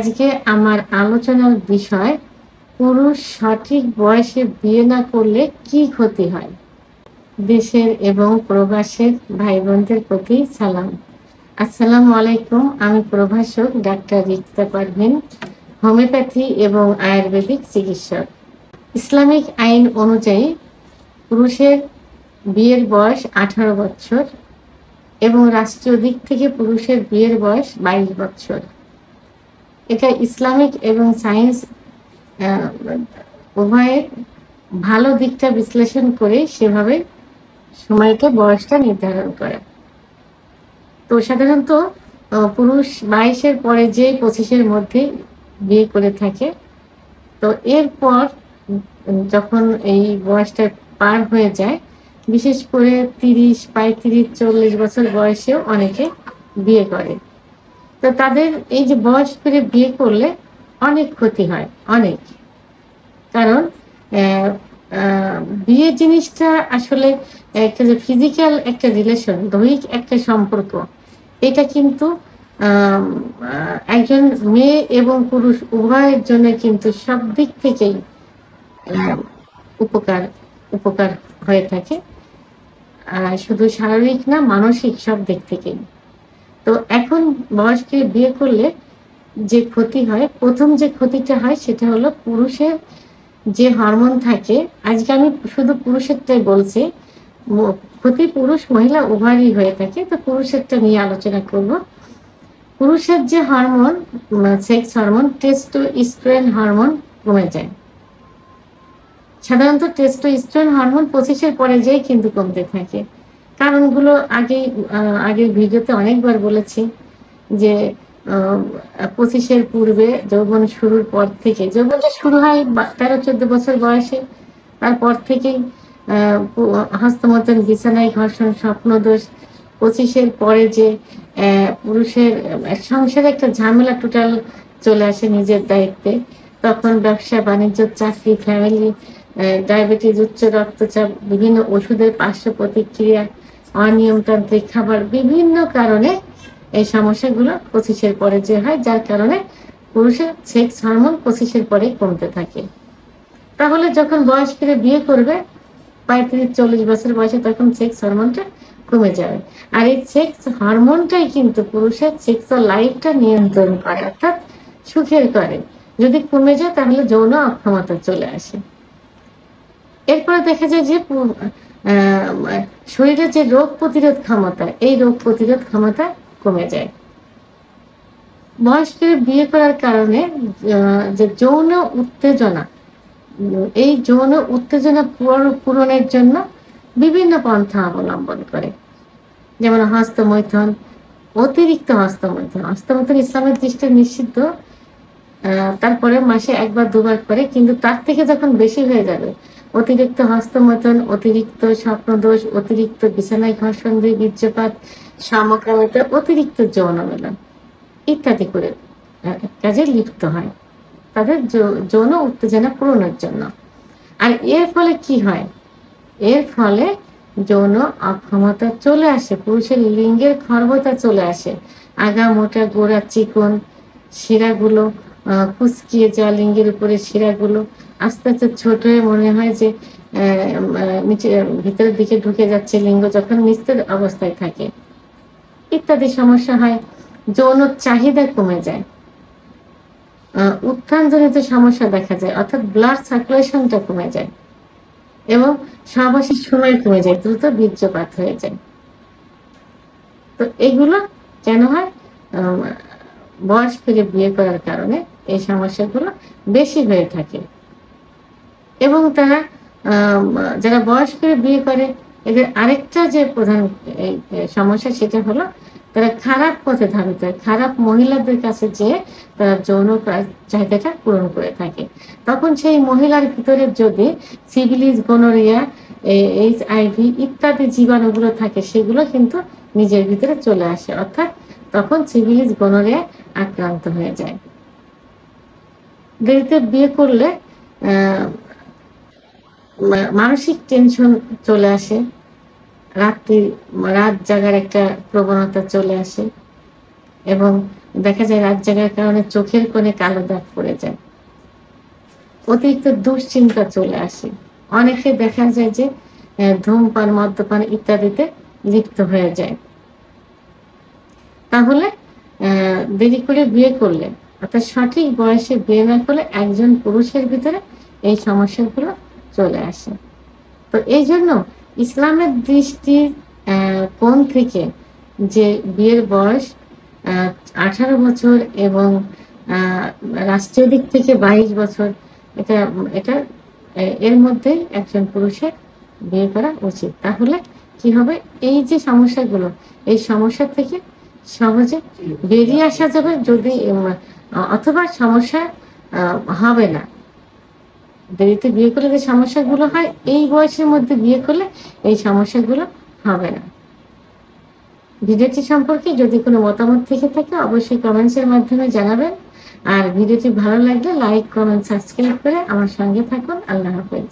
আজকে আমার আলোচনার বিষয় পুরুষ সঠিক বয়সে বিয়ে না করলে কি ক্ষতি হয়। দেশের এবং প্রবাসের ভাই বোনদের প্রতি সালাম। আসসালামু আলাইকুম। আমি প্রভাষক ডাক্তার রিক্তা পারভিন, হোমিওপ্যাথি এবং আয়ুর্বেদিক চিকিৎসক। ইসলামিক আইন অনুযায়ী পুরুষের বিয়ের বয়স 18 বছর এবং রাষ্ট্রীয় দিক থেকে পুরুষের বিয়ের বয়স 22 বছর। এটা ইসলামিক এবং সায়েন্স উভয়ের ভালো দিকটা বিশ্লেষণ করে সেভাবে সময়টা বয়সটা নির্ধারণ করে। তো সাধারণত পুরুষ 22-এর পরে যে 25-এর মধ্যে বিয়ে করে থাকে। তো এরপর যখন এই বয়সটা পার হয়ে যায়, বিশেষ করে 30, 35, 40 বছর বয়সেও অনেকে বিয়ে করে। তো তাদের এই যে বয়স করে বিয়ে করলে অনেক ক্ষতি হয়, অনেক। কারণ বিয়ে জিনিসটা আসলে একটা যে ফিজিক্যাল একটা রিলেশন, দৈহিক একটা সম্পর্ক, এটা কিন্তু একজন মেয়ে এবং পুরুষ উভয়ের জন্য কিন্তু সব দিক থেকেই উপকার উপকার হয়ে থাকে। শুধু শারীরিক না, মানসিক সব দিক থেকেই। তো এখন বয়সকে বিয়ে করলে যে ক্ষতি হয়, প্রথম যে ক্ষতিটা হয় সেটা হলো পুরুষের যে হরমোন থাকে। আজকে আমি শুধু পুরুষেরটাই বলছি, ক্ষতি পুরুষ মহিলা উভয়ই হয়ে থাকে। তো পুরুষেরটা নিয়ে আলোচনা করব। পুরুষের যে hormone, sex hormone, testosterone hormone কমে যায়। সাধারণত টেস্টোস্টেরন হরমোন 25-এর পরে যেই কিন্তু কমতে থাকে। কারণগুলো আগের ভিডিওতে অনেকবার বলেছি যে 25-এর পূর্বে যৌবন শুরুর পর থেকে, যৌবনটা শুরু হয় 13-14 বছর বয়সে, তারপর থেকেই হস্তমৈথুন, বিছানায় ঘর্ষণ, স্বপ্নদোষ। 25-এর পরে যে পুরুষের সংসারে একটা ঝামেলা টোটাল চলে আসে নিজের দায়িত্বে, তখন ব্যবসা বাণিজ্য, চাকরি, ফ্যামিলি, ডায়াবেটিস, উচ্চ রক্তচাপ, বিভিন্ন ওষুধের পার্শ্ব প্রতিক্রিয়া, অনিয়মতান্ত্রিক খাবার, বিভিন্ন কারণে এই সমস্যাগুলো 25-এর পরে যে হয়, যার কারণে পুরুষের সেক্স হরমোন 25-এর পরে কমতে থাকে। তাহলে যখন বয়স করে বিয়ে করবে 35-40 বছর বয়সে, তখন সেক্স হরমোনটা কমে যাবে। আর এই সেক্স হরমোনটাই কিন্তু পুরুষের সেক্সুয়াল লাইফটা নিয়ন্ত্রণ করে, অর্থাৎ সুখের করে। যদি কমে যায় তাহলে যৌন অক্ষমতা চলে আসে। এরপরে দেখা যায় যে শরীরের যে রোগ প্রতিরোধ ক্ষমতা, এই রোগ প্রতিরোধ ক্ষমতা কমে যায়। বয়স্ক বিয়ে করার কারণে যে যৌন উত্তেজনা, এই যৌন উত্তেজনা পূরণের জন্য বিভিন্ন পন্থা অবলম্বন করে। যেমন হস্তমৈথুন, অতিরিক্ত হস্তমৈথুন। হস্তমৈথুন ইসলামের দৃষ্টিতে নিষিদ্ধ। তারপরে মাসে 1-2 বার করে, কিন্তু তার থেকে যখন বেশি হয়ে যাবে, অতিরিক্ত হস্তমৈথুন, অতিরিক্ত স্বপ্নদোষ, অতিরিক্ত বিছানায় ঘর্ষণ, বীর্যপাত, সমকামিতা, অতিরিক্ত যৌন মিলন ইত্যাদি করে কাজে লিপ্ত হয় তাদের যৌন উত্তেজনা পূরণের জন্য। আর এর ফলে কি হয়? এর ফলে যৌন অক্ষমতা চলে আসে, পুরুষের লিঙ্গের খর্বতা চলে আসে, আগা মোটা, গোড়া চিকন, শিরাগুলো কুচকিয়ে যাওয়া, লিঙ্গের উপরে শিরাগুলো আস্তে আস্তে ছোট হয়ে মনে হয় যে নিচে ভিতরের দিকে ঢুকে যাচ্ছে লিঙ্গ যখন নিস্তেজ অবস্থায় থাকে, ইত্যাদি সমস্যা হয়। যৌন চাহিদা কমে যায়, উত্থানজনিত সমস্যা দেখা যায়, অর্থাৎ ব্লাড সার্কুলেশনটা কমে যায় এবং সহবাসের সময় কমে যায়, দ্রুত বীর্যপাত হয়ে যায়। তো এগুলো কেন হয়? বয়স করে বিয়ে করার কারণে এই সমস্যাগুলো বেশি হয়ে থাকে। এবং তারা যারা বয়স করে বিয়ে করে, এদের আরেকটা যে প্রধান সমস্যা, সেটা হলো তারা খারাপ পথে ধাবিত হয়, খারাপ মহিলাদের কাছে যেয়ে তারা যৌন চাহিদাটা পূরণ করে থাকে। তখন সেই মহিলার ভিতরে যদি সিফিলিস, গনোরিয়া, HIV ইত্যাদি জীবাণুগুলো থাকে, সেগুলো কিন্তু নিজের ভিতরে চলে আসে, অর্থাৎ তখন সিফিলিস, গনোরিয়া আক্রান্ত হয়ে যায়। দেরিতে বিয়ে করলে মানসিক টেনশন চলে আসে, রাত জাগার একটা প্রবণতা চলে আসে এবং দেখা যায় রাত জাগার কারণে চোখের কোণে কালো দাগ পড়ে যায়, অতিরিক্ত দুশ্চিন্তা চলে আসে। অনেকে দেখা যায় যে ধূমপান, মদ্যপান ইত্যাদিতে লিপ্ত হয়ে যায়। তাহলে দেরি করে বিয়ে করলে, অর্থাৎ সঠিক বয়সে বিয়ে না করলে একজন পুরুষের ভিতরে এই সমস্যাগুলো চলে আসে। তো এই জন্য ইসলামের দৃষ্টির কোণ থেকে যে বিয়ের বয়স 18 বছর এবং রাষ্ট্রীয় দিক থেকে 22 বছর, এটা এটা এর মধ্যেই একজন পুরুষের বিয়ে করা উচিত। তাহলে কি হবে, এই যে সমস্যাগুলো, এই সমস্যা থেকে সহজে বেরিয়ে আসা যাবে। যদি অথবা সমস্যা হবে না, দেরিতে বিয়ে করলে যে সমস্যাগুলো হয়, এই বয়সের মধ্যে বিয়ে করলে এই সমস্যাগুলো হবে না। ভিডিওটি সম্পর্কে যদি কোনো মতামত থেকে থাকে অবশ্যই কমেন্টসের মাধ্যমে জানাবেন। আর ভিডিওটি ভালো লাগলে লাইক, কমেন্ট, সাবস্ক্রাইব করে আমার সঙ্গে থাকুন। আল্লাহ হাফেজ।